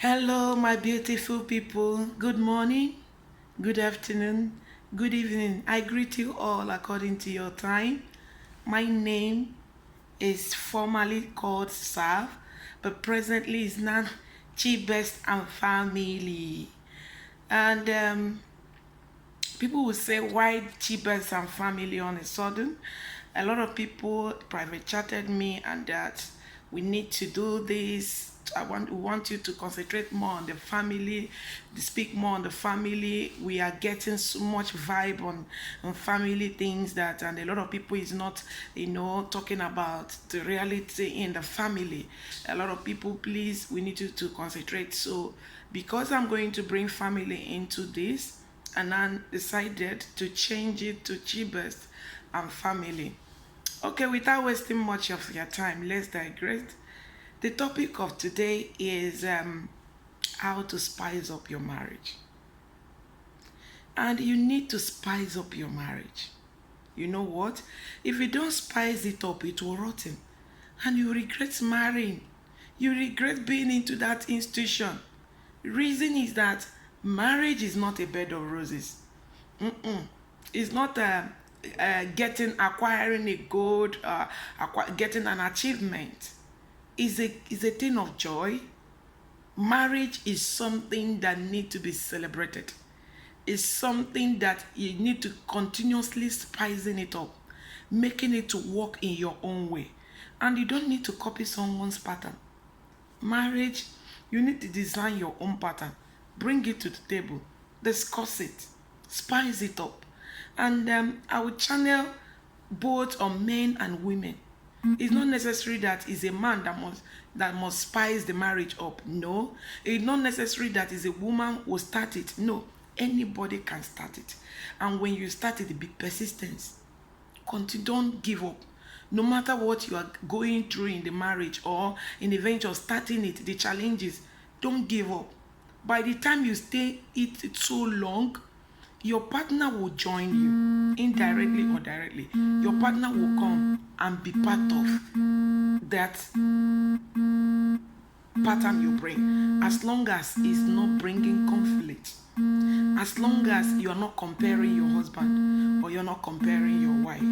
Hello, my beautiful people. Good morning, good afternoon, good evening. I greet you all according to your time. My name is formerly called Sav, but presently is now Best and Family. And people will say, why Best and Family on a sudden? A lot of people private chatted me and that we need to do this. We want you to concentrate more on the family, speak more on the family. We are getting so much vibe on family things that, and a lot of people is not, talking about the reality in the family. A lot of people, please, we need you to concentrate. So, because I'm going to bring family into this, and I decided to change it to cheapest and family. Okay, without wasting much of your time, let's digress. The topic of today is how to spice up your marriage. And you need to spice up your marriage. You know what? If you don't spice it up, it will rotten. And you regret marrying. You regret being into that institution. Reason is that marriage is not a bed of roses. It's not acquiring a gold, getting an achievement. Is a thing of joy. Marriage is something that need to be celebrated. It's something that you need to continuously spicing it up, making it to work in your own way. And you don't need to copy someone's pattern. Marriage, you need to design your own pattern, bring it to the table, discuss it, spice it up. And I will channel both on men and women. It's not necessary that it's a man that must spice the marriage up. No. It's not necessary that it's a woman who start it. No. Anybody can start it. And when you start it, be persistence. Continue, don't give up. No matter what you are going through in the marriage or in the venture starting it, the challenges, don't give up. By the time you stay it so long, your partner will join you indirectly or directly. Your partner will come and be part of that pattern you bring, as long as it's not bringing conflict, as long as you are not comparing your husband or you're not comparing your wife.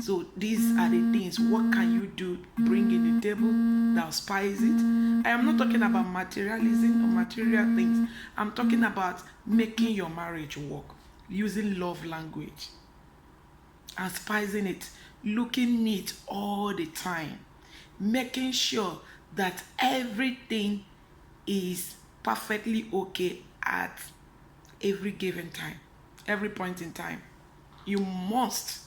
So these are the things. What can you do, bring in the table that will spice it? I am not talking about materialism or material things. I'm talking about making your marriage work, using love language and spicing it, looking neat all the time, making sure that everything is perfectly okay at every given time, every point in time. You must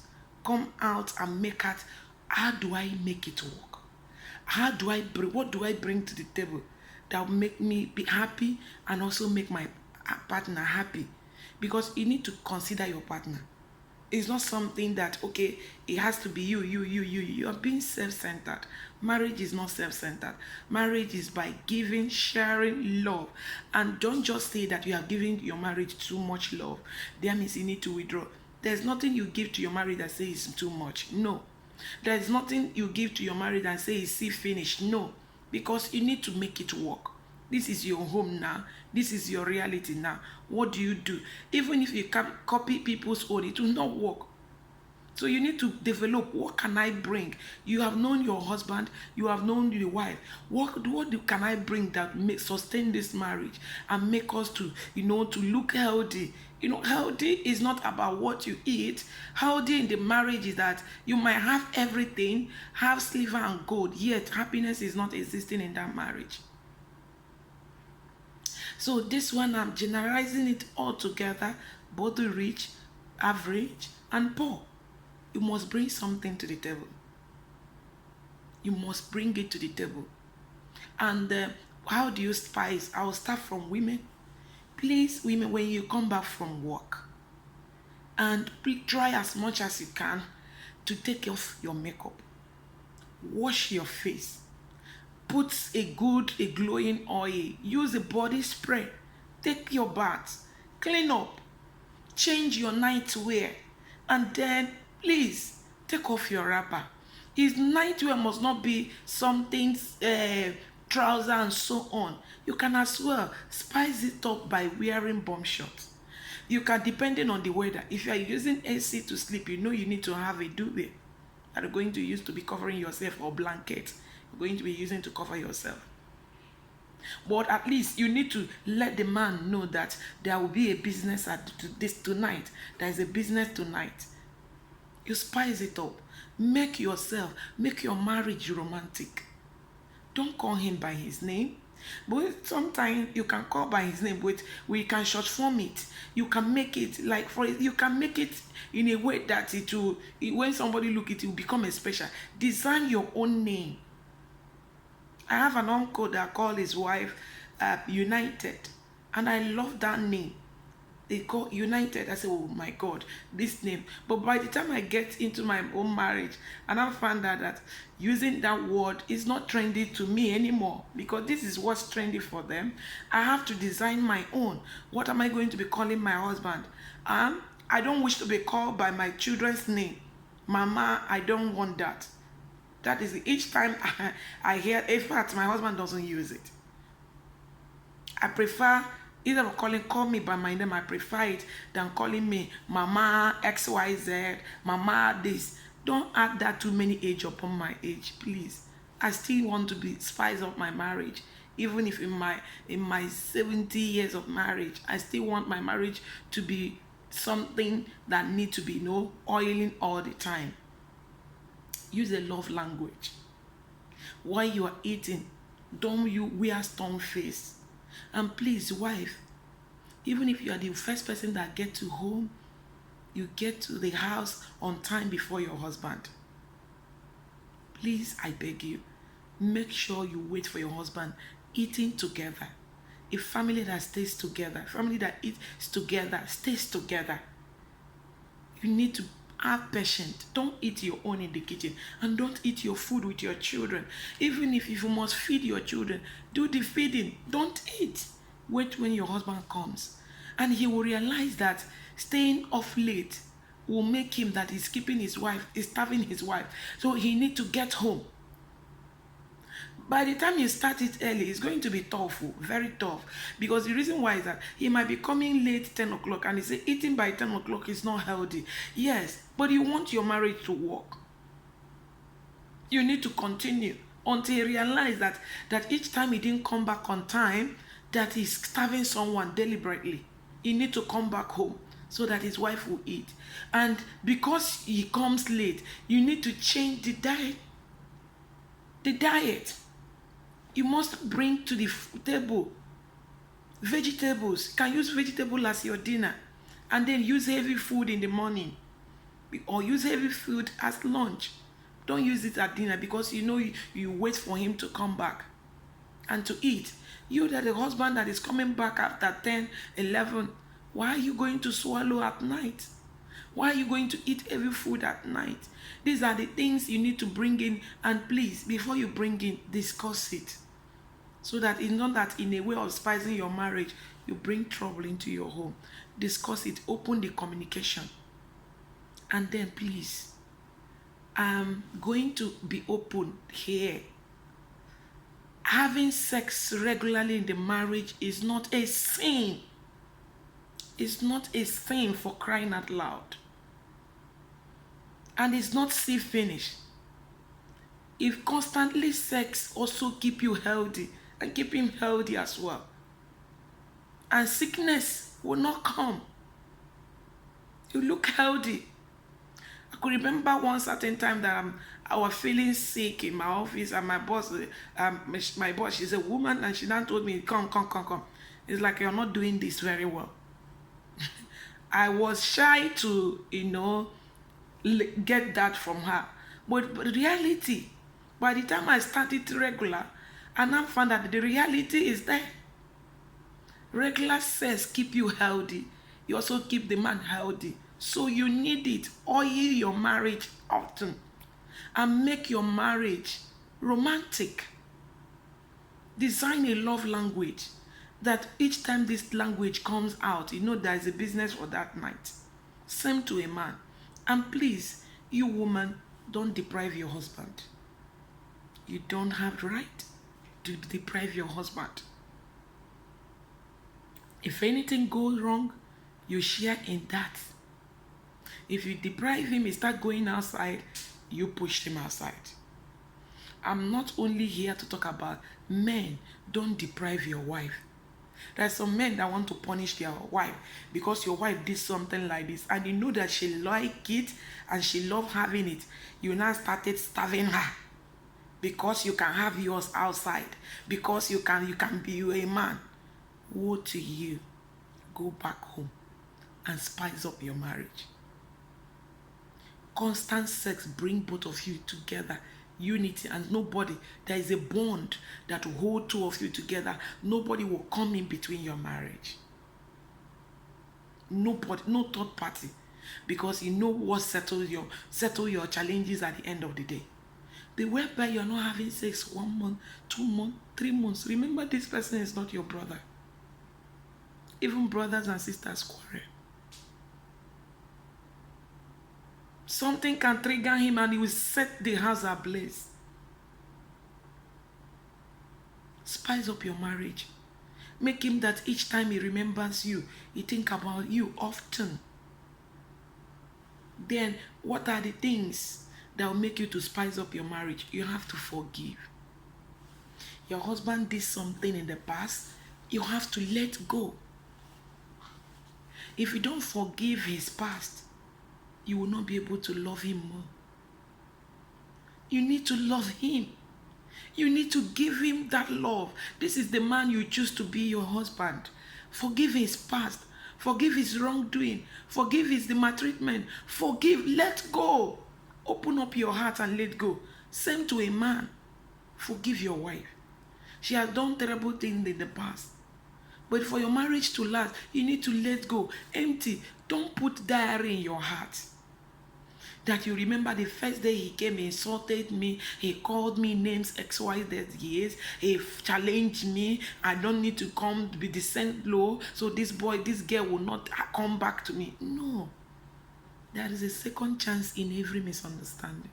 come out and make it. How do I make it work? How do I bring, what do I bring to the table that will make me be happy and also make my partner happy? Because you need to consider your partner. It's not something that, okay, it has to be you are being self-centered. Marriage is not self-centered. Marriage is by giving, sharing love. And don't just say that you are giving your marriage too much love. That means you need to withdraw. There's nothing you give to your marriage that says it's too much. No. There's nothing you give to your marriage and say it's see finished. No. Because you need to make it work. This is your home now. This is your reality now. What do you do? Even if you can copy people's own, it will not work. So you need to develop, what can I bring? You have known your husband, you have known your wife. Can I bring that sustain this marriage and make us to look healthy? Healthy is not about what you eat. Healthy in the marriage is that you might have everything, have silver and gold, yet happiness is not existing in that marriage. So this one, I'm generalizing it all together, both the rich, average, and poor. You must bring something to the table. You must bring it to the table. And how do you spice? I'll start from women. Please, women, when you come back from work, and please try as much as you can to take off your makeup. Wash your face. Put a glowing oil. Use a body spray. Take your bath. Clean up. Change your nightwear. And then, please, take off your wrapper. His nightwear must not be something trouser, and so on. You can as well spice it up by wearing bomb shorts. You can, depending on the weather. If you are using AC to sleep, you know you need to have a duvet that you're going to use to be covering yourself, or blanket you're going to be using to cover yourself. But at least you need to let the man know that there will be a business at this tonight. There is a business tonight. You spice it up. Make your marriage romantic. Don't call him by his name. But sometimes you can call by his name, but we can short form it. You can make it like, you can make it in a way that it will, when somebody look it will become a special. Design your own name. I have an uncle that called his wife United, and I love that name. They call United. I say, oh my God, this name. But by the time I get into my own marriage, and I found out that using that word is not trendy to me anymore, because this is what's trendy for them. I have to design my own. What am I going to be calling my husband? I don't wish to be called by my children's name. Mama, I don't want that. That is each time I hear, in fact, my husband doesn't use it. I prefer, instead of call me by my name, I prefer it than calling me Mama XYZ, Mama this. Don't add that too many age upon my age, please. I still want to be spice up my marriage. Even if in my 70 years of marriage, I still want my marriage to be something that need to be oiling all the time. Use a love language. While you are eating, don't you wear stone face. And please, wife, even if you are the first person that get to home, you get to the house on time before your husband. Please, I beg you, make sure you wait for your husband. Eating together. A family that stays together, family that eats together, stays together. You need to have patience. Don't eat your own in the kitchen, and don't eat your food with your children. Even if you must feed your children, do the feeding. Don't eat. Wait when your husband comes, and he will realize that staying off late will make him that he's keeping his wife, is starving his wife. So he need to get home. By the time you start it early, it's going to be tough, very tough. Because the reason why is that he might be coming late 10 o'clock, and he say eating by 10 o'clock is not healthy. Yes, but you want your marriage to work. You need to continue until he realize that each time he didn't come back on time, that he's starving someone deliberately. He need to come back home so that his wife will eat. And because he comes late, you need to change the diet. You must bring to the table vegetables. You can use vegetable as your dinner, and then use heavy food in the morning, or use heavy food as lunch. Don't use it at dinner, because you wait for him to come back and to eat. You, that the husband that is coming back after 10, 11, why are you going to swallow at night? Why are you going to eat heavy food at night? These are the things you need to bring in, and please, before you bring in, discuss it. So that it's not that in a way of spicing your marriage, you bring trouble into your home. Discuss it, open the communication. And then please, I'm going to be open here. Having sex regularly in the marriage is not a sin. It's not a sin, for crying out loud. And it's not see finish. If constantly sex also keep you healthy, and keep him healthy as well, and sickness will not come. You look healthy. I could remember one certain time that I was feeling sick in my office, and my boss, she's a woman, and she now told me, come. It's like, you're not doing this very well. I was shy to, get that from her. But reality, by the time I started regular, and I found that the reality is there. Regular sex keep you healthy. You also keep the man healthy. So you need it. Oil your marriage often, and make your marriage romantic. Design a love language that each time this language comes out, there is a business for that night. Same to a man. And please, you woman, don't deprive your husband. You don't have the right. deprive your husband. If anything goes wrong, you share in that. If you deprive him, he start going outside, you push him outside. I'm not only here to talk about men. Don't deprive your wife. There are some men that want to punish their wife because your wife did something like this and you know that she like it and she love having it. You now started starving her because you can have yours outside, because you can be a man. Woe to you. Go back home and spice up your marriage. Constant sex bring both of you together. Unity, and nobody, there is a bond that will hold two of you together. Nobody will come in between your marriage. Nobody, no third party, because you know what settle your challenges at the end of the day. The whereby you're not having sex 1 month, 2 months, 3 months. Remember, this person is not your brother. Even brothers and sisters quarrel. Something can trigger him and he will set the house ablaze. Spice up your marriage. Make him that each time he remembers you, he think about you often. Then, what are the things that will make you to spice up your marriage? You have to forgive. Your husband did something in the past, you have to let go. If you don't forgive his past, you will not be able to love him more. You need to love him. You need to give him that love. This is the man you choose to be your husband. Forgive his past. Forgive his wrongdoing. Forgive his maltreatment. Forgive. Let go. Open up your heart and let go. Same to a man. Forgive your wife. She has done terrible things in the past. But for your marriage to last, you need to let go. Empty. Don't put diary in your heart. That you remember the first day he came, he insulted me, he called me names X, Y, Z years, he challenged me, I don't need to come be descent low, so this girl will not come back to me. No. There is a second chance in every misunderstanding.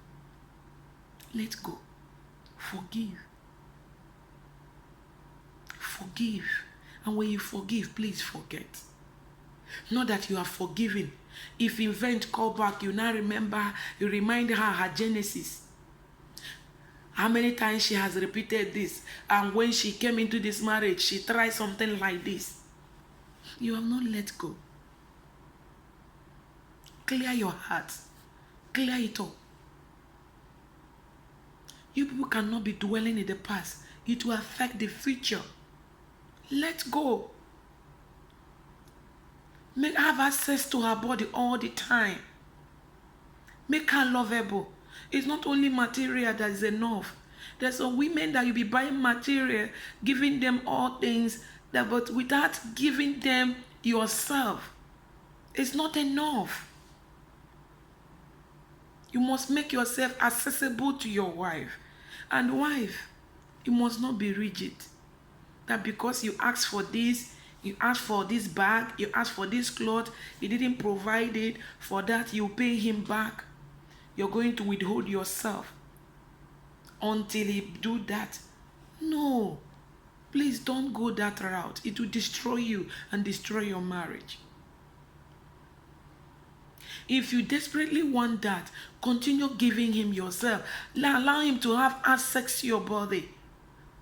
Let go. Forgive. Forgive. And when you forgive, please forget. Not that you are forgiven. If event call back, you now remember, you remind her Genesis. How many times she has repeated this. And when she came into this marriage, she tried something like this. You have not let go. Clear your heart. Clear it up. You people cannot be dwelling in the past. It will affect the future. Let go. Make her have access to her body all the time. Make her lovable. It's not only material that is enough. There's some women that you be buying material, giving them all things, but without giving them yourself. It's not enough. You must make yourself accessible to your wife. And wife, you must not be rigid. That because you ask for this, you ask for this bag, you ask for this cloth, he didn't provide it, for that you pay him back. You're going to withhold yourself until he do that. No. Please don't go that route. It will destroy you and destroy your marriage. If you desperately want that, continue giving him yourself. Allow him to have access to your body.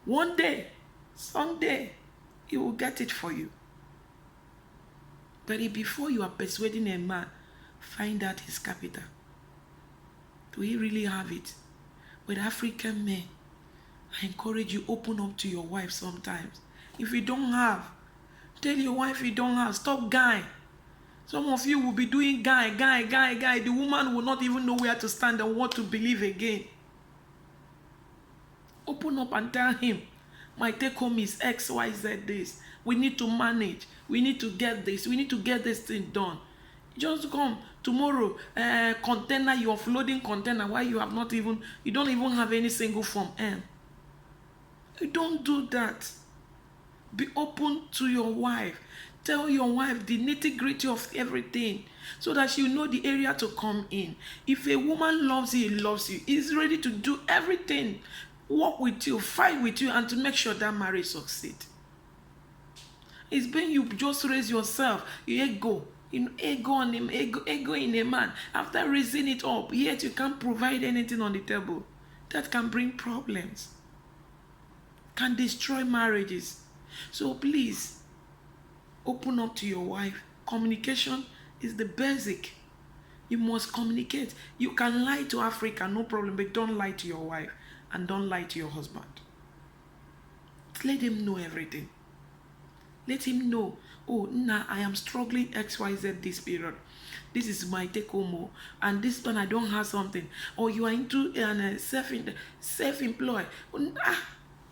One day, someday, he will get it for you. But before you are persuading a man, find out his capital. Do he really have it? With African men, I encourage you, open up to your wife sometimes. If you don't have, tell your wife you don't have. Stop guy. Some of you will be doing guy. The woman will not even know where to stand and what to believe again. Open up and tell him, my take home is X, Y, Z this. We need to manage. We need to get this. We need to get this thing done. Just come tomorrow. Container, you're offloading container. Why you have not even, you don't even have any single form M. You don't do that. Be open to your wife. Tell your wife the nitty-gritty of everything so that you know the area to come in. If a woman loves you, he loves you. He's ready to do everything. work with you, fight with you, and to make sure that marriage succeeds. It's been you just raise yourself, your ego, ego on him, ego in a man. After raising it up, yet you can't provide anything on the table. That can bring problems, can destroy marriages. So please, open up to your wife. Communication is the basic. You must communicate. You can lie to Africa, no problem, but don't lie to your wife and don't lie to your husband. Let him know everything. Let him know, oh, nah, I am struggling XYZ this period. This is my take home, and this one I don't have something. Or you are into self-employed.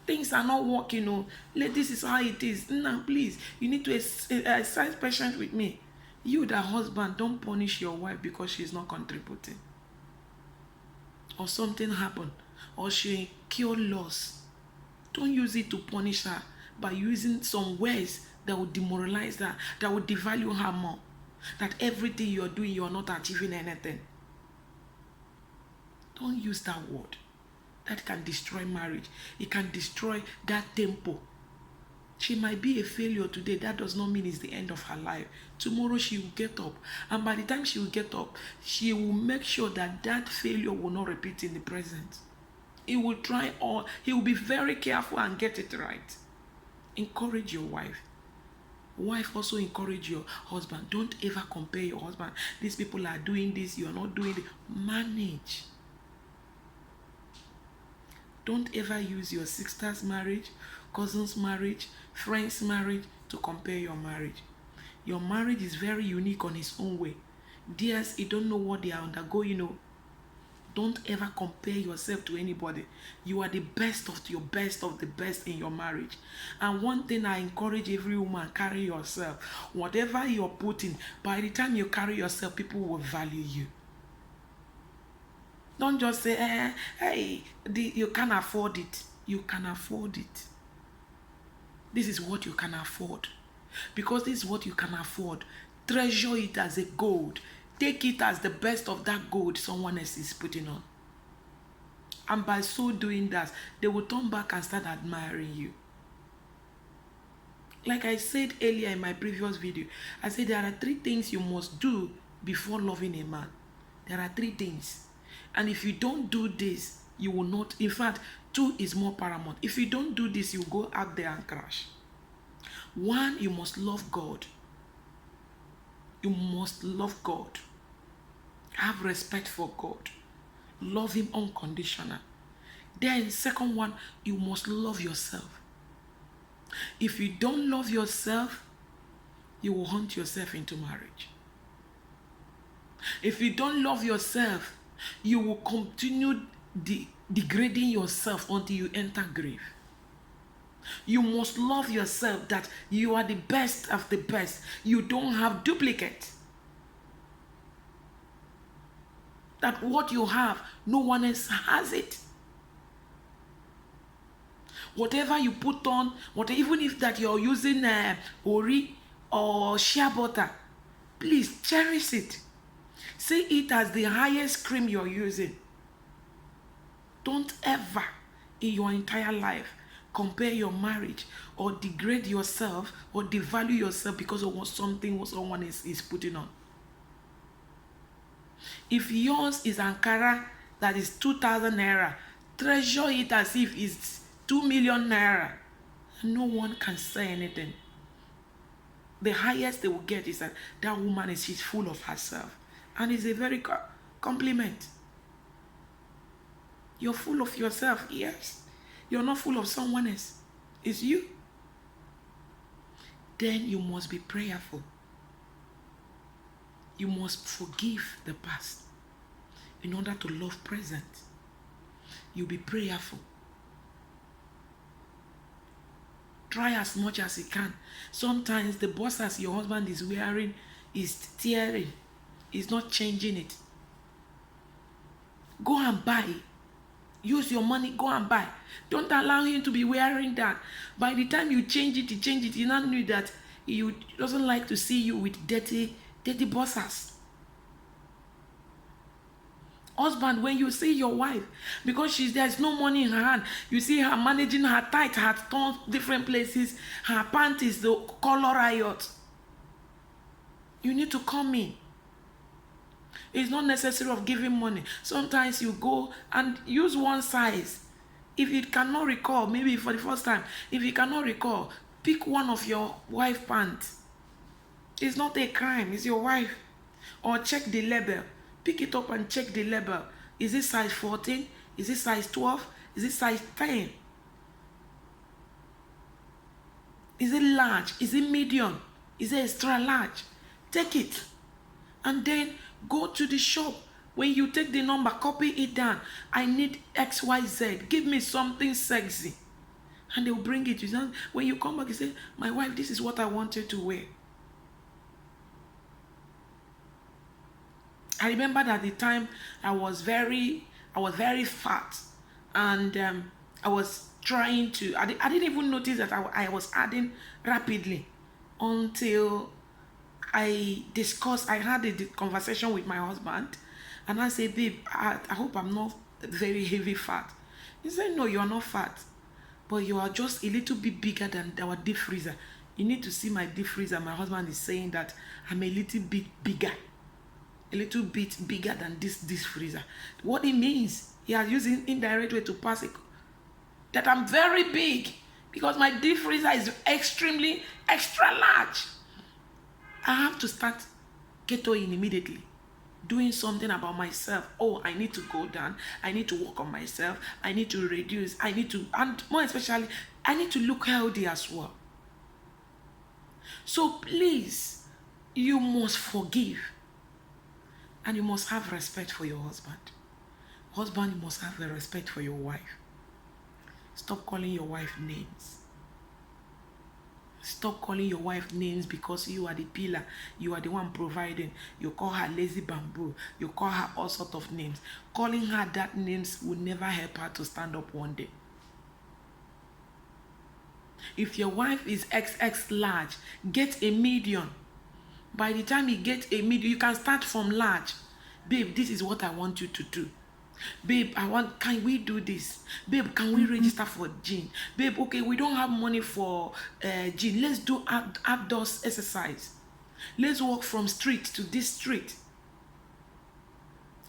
Things are not working. This is how it is. Nah, please, you need to exercise patience with me. You, the husband, don't punish your wife because she's not contributing. Or something happened. Or she incurred loss. Don't use it to punish her by using some words that would demoralize her, that would devalue her more. That everything you're doing, you're not achieving anything. Don't use that word. That can destroy marriage. It can destroy that tempo. She might be a failure today. That does not mean it's the end of her life. Tomorrow she will get up. And by the time she will get up, she will make sure that that failure will not repeat in the present. He will try all. He will be very careful and get it right. Encourage your wife. Wife, also encourage your husband. Don't ever compare your husband. These people are doing this. You are not doing it. Manage. Don't ever use your sister's marriage, cousin's marriage, friend's marriage to compare your marriage. Your marriage is very unique on its own way. Theirs, you don't know what they are undergoing. Don't ever compare yourself to anybody. You are the best of the best in your marriage. And one thing I encourage every woman, carry yourself. Whatever you're putting, by the time you carry yourself, people will value you. Don't just say, hey, you can't afford it. You can afford it. This is what you can afford. Because this is what you can afford. Treasure it as a gold. Take it as the best of that gold someone else is putting on. And by so doing that, they will turn back and start admiring you. Like I said earlier in my previous video, I said there are 3 things you must do before loving a man. There are 3 things. And if you don't do this, you will not. In fact, 2 is more paramount. If you don't do this, you go out there and crash. 1, you must love God. You must love God. Have respect for God. Love him unconditional. Then, second one, you must love yourself. If you don't love yourself, you will hunt yourself into marriage. If you don't love yourself, you will continue degrading yourself until you enter grave. You must love yourself that you are the best of the best. You don't have duplicate. That what you have, no one else has it. Whatever you put on, even if that you're using ori or shea butter, please cherish it. See it as the highest cream you're using. Don't ever in your entire life compare your marriage or degrade yourself or devalue yourself because of something someone is putting on. If yours is Ankara that is 2,000 naira, treasure it as if it's 2 million naira. No one can say anything. The highest they will get is that woman she's full of herself. And it's a very compliment. You're full of yourself, yes. You're not full of someone else. It's you. Then you must be prayerful. You must forgive the past in order to love present. You be prayerful. Try as much as you can. Sometimes the boxers your husband is wearing is tearing. He's not changing it. Go and buy. Use your money, go and buy. Don't allow him to be wearing that. By the time you change it, you now know that he doesn't like to see you with dirty boxers. Husband, when you see your wife, because there's no money in her hand, you see her managing her tight, her torn different places, her panties, the color riot. You need to come in. It's not necessary of giving money. Sometimes you go and use one size. If you cannot recall, maybe for the first time, if you cannot recall, pick one of your wife pants. It's not a crime, it's your wife. Or check the label. Pick it up and check the label. Is it size 14? Is it size 12? Is it size 10? Is it large? Is it medium? Is it extra large? Take it. And then go to the shop. When you take the number, copy it down. I need XYZ. Give me something sexy. And they will bring it. When you come back, you say, my wife, this is what I wanted to wear. I remember that at the time I was very fat, and I was trying to. I didn't even notice that I was adding rapidly until I had a conversation with my husband, and I said, babe, I hope I'm not very heavy fat. He said, no, you are not fat, but you are just a little bit bigger than our deep freezer. You need to see my deep freezer. My husband is saying that I'm a little bit bigger. A little bit bigger than this freezer. What it means, he has used an indirect way to pass it, that I'm very big, because my deep freezer is extremely extra large. I have to start ketoing immediately, doing something about myself. Oh, I need to go down. I need to work on myself. I need to reduce. And more especially, I need to look healthy as well. So please, you must forgive. And you must have respect for your husband. Husband, you must have a respect for your wife. Stop calling your wife names. Stop calling your wife names because you are the pillar. You are the one providing. You call her lazy bamboo. You call her all sorts of names. Calling her that names will never help her to stand up one day. If your wife is XX large, get a medium. By the time you get a medium, you can start from large. Babe, this is what I want you to do. Babe, can we do this? Babe, can we register for gym? Babe, okay, we don't have money for gym. Let's do outdoors exercise. Let's walk from street to this street.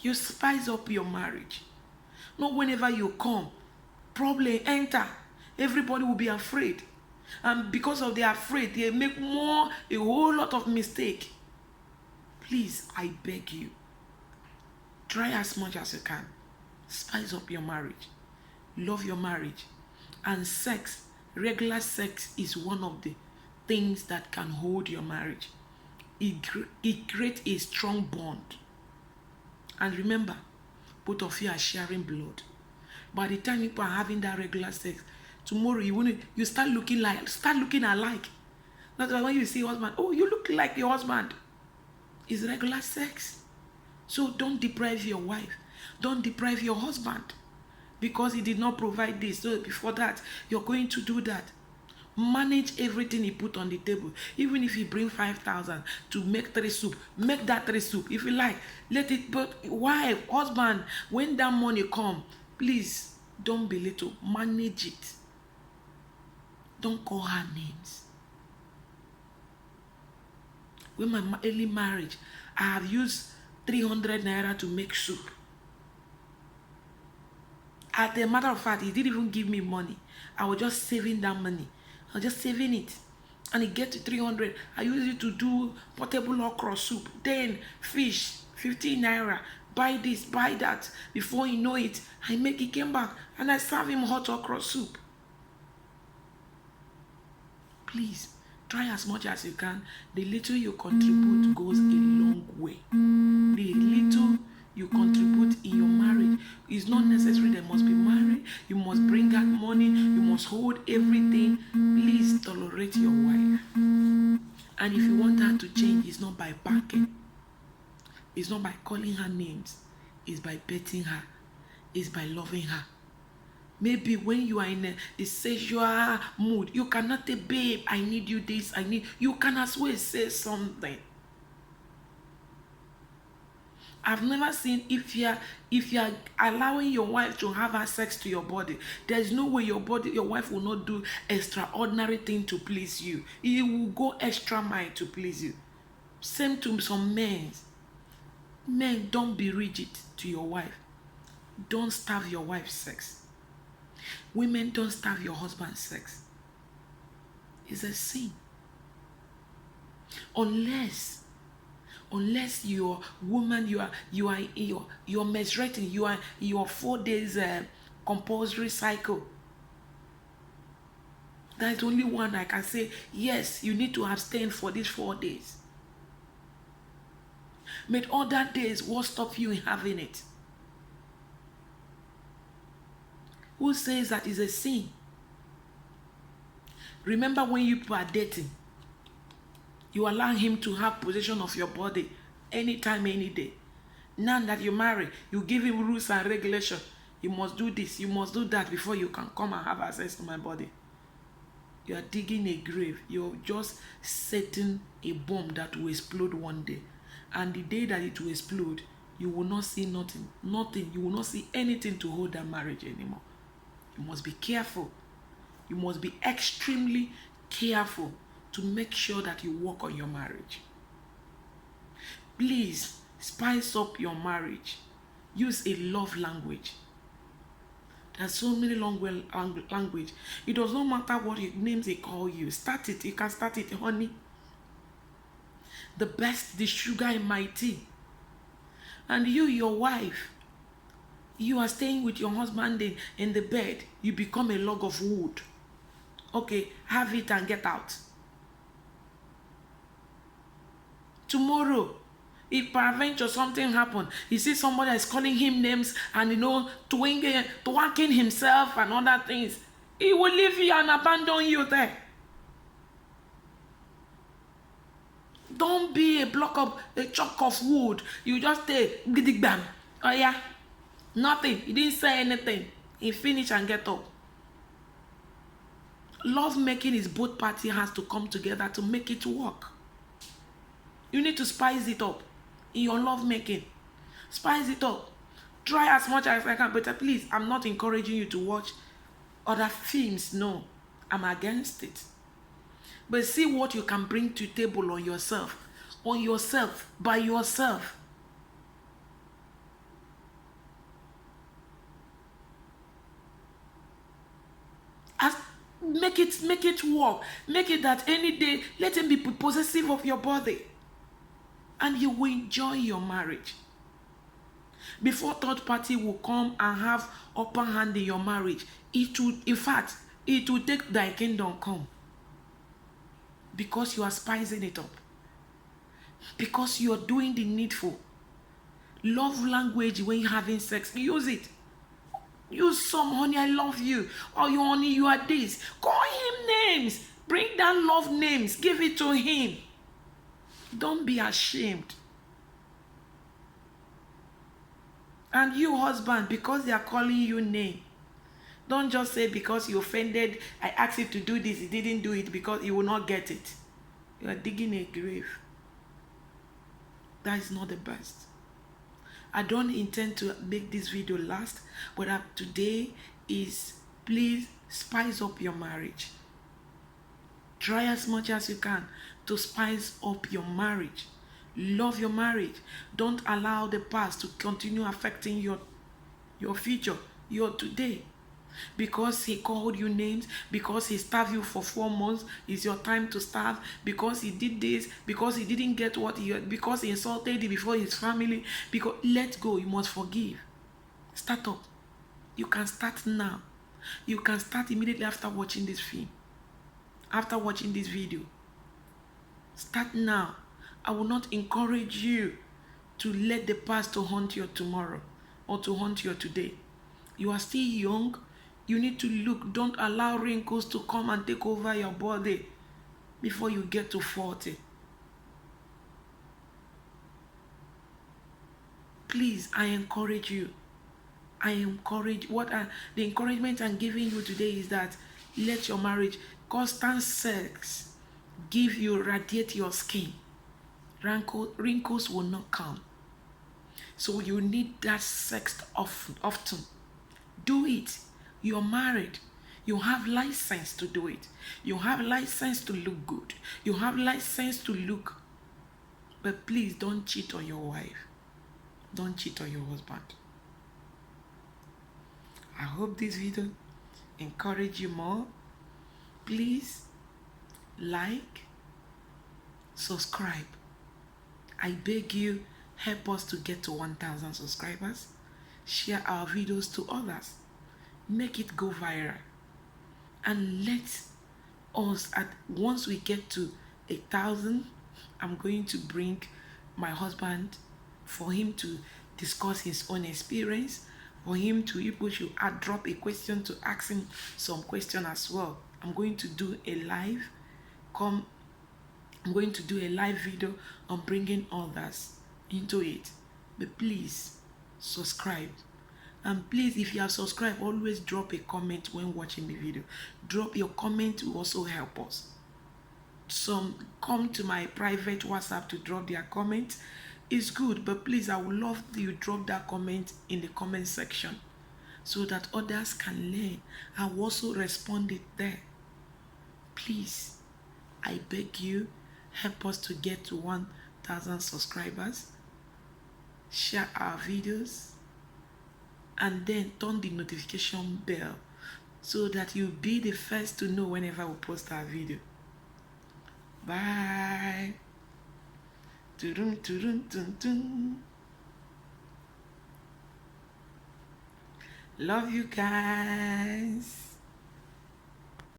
You spice up your marriage. Not whenever you come, problem enter. Everybody will be afraid. And because of they are afraid, they make a whole lot of mistake. Please, I beg you, try as much as you can. Spice up your marriage. Love your marriage. And sex, regular sex, is one of the things that can hold your marriage. It creates a strong bond. And remember, both of you are sharing blood. By the time people are having that regular sex, tomorrow you start looking alike. That's why when you see husband, oh, you look like your husband. It's regular sex. So don't deprive your wife. Don't deprive your husband because he did not provide this. So before that, you're going to do that. Manage everything he put on the table. Even if he bring 5,000 to make 3 soup, make that 3 soup. If you like, let it. But wife, husband, when that money come, please don't belittle. Manage it. Don't call her names. When my early marriage, I have used 300 naira to make soup. As a matter of fact, he didn't even give me money. I was just saving that money. I was just saving it. And it get to 300. I use it to do portable okra soup. Then fish, 15 naira. Buy this, buy that. Before you know it, he came back and I serve him hot okra soup. Please, try as much as you can. The little you contribute goes a long way. The little you contribute in your marriage is not necessary. They must be married. You must bring out money. You must hold everything. Please tolerate your wife. And if you want her to change, it's not by barking. It's not by calling her names. It's by petting her. It's by loving her. Maybe when you are in a sexual mood, you cannot say, babe, I need you this, you can as well say something. I've never seen, if you're allowing your wife to have access to your body, there's no way your wife will not do extraordinary thing to please you. He will go extra mile to please you. Same to some men. Men, don't be rigid to your wife. Don't starve your wife's sex. Women, don't starve your husband's sex. It's a sin. Unless you're woman, you're menstruating, you are 4 days compulsory cycle. That's only one I can say, yes, you need to abstain for these 4 days. But other days, what stop you in having it? Who says that is a sin? Remember when you are dating, you allow him to have possession of your body anytime, any day. Now that you marry, you give him rules and regulations. You must do this, you must do that before you can come and have access to my body. You are digging a grave. You're just setting a bomb that will explode one day. And the day that it will explode, you will not see nothing. You will not see anything to hold that marriage anymore. You must be careful. You must be extremely careful to make sure that you work on your marriage. Please spice up your marriage. Use a love language. There's so many language. It does not matter what names they call you. Start it. You can start it, honey. The best, the sugar in my tea. And you, your wife, you are staying with your husband in the bed. You become a log of wood. Okay, have it and get out. Tomorrow, if peradventure something happen, you see somebody is calling him names and twerking himself and other things, he will leave you and abandon you there. Don't be a chunk of wood. You just say gidigbam. Oh yeah, nothing. He didn't say anything. He finish and get up. Love making is both parties has to come together to make it work. You need to spice it up in your love making. Spice it up. Try as much as I can, but please, I'm not encouraging you to watch other films. No, I'm against it. But see what you can bring to the table on yourself, by yourself. Make it work. Make it that any day, let him be possessive of your body. And you will enjoy your marriage. Before third party will come and have upper hand in your marriage, it will take thy kingdom come. Because you are spicing it up. Because you are doing the needful. Love language when you're having sex, use it. Use some, honey, I love you. Or you, honey, you are this. Call him names. Bring down love names. Give it to him. Don't be ashamed. And you, husband, because they are calling you name, don't just say because you offended, I asked you to do this, he didn't do it, because you will not get it. You are digging a grave. That is not the best. I don't intend to make this video last, but today is, please spice up your marriage. Try as much as you can to spice up your marriage. Love your marriage. Don't allow the past to continue affecting your future, your today. Because he called you names, because he starved you for 4 months, it's your time to starve. Because he did this, because he didn't get what he had, because he insulted you before his family. Because let go, you must forgive. Start up. You can start now. You can start immediately after watching this film. After watching this video. Start now. I will not encourage you to let the past to haunt your tomorrow or to haunt your today. You are still young. You need to look. Don't allow wrinkles to come and take over your body before you get to 40. Please, I encourage you. The encouragement I'm giving you today is that let your marriage, constant sex, radiate your skin. Wrinkles will not come. So you need that sex often. Do it. You're married. You have license to do it. You have license to look good. You have license to look. But please don't cheat on your wife. Don't cheat on your husband. I hope this video encourage you more. Please like, subscribe. I beg you, help us to get to 1,000 subscribers. Share our videos to others. Make it go viral. And let us, once we get to 1,000, I'm going to bring my husband for him to discuss his own experience, for him to, people should drop a question to ask him some question as well. I'm going to do a live video on bringing others into it. But please subscribe. And please, if you have subscribed, always drop a comment when watching the video. Drop your comment will also help us. Some come to my private WhatsApp to drop their comment. It's good, but please, I would love you drop that comment in the comment section so that others can learn. I will also respond it there. Please, I beg you, help us to get to 1,000 subscribers. Share our videos. And then turn the notification bell so that you'll be the first to know whenever we post our video. Bye. Love you guys.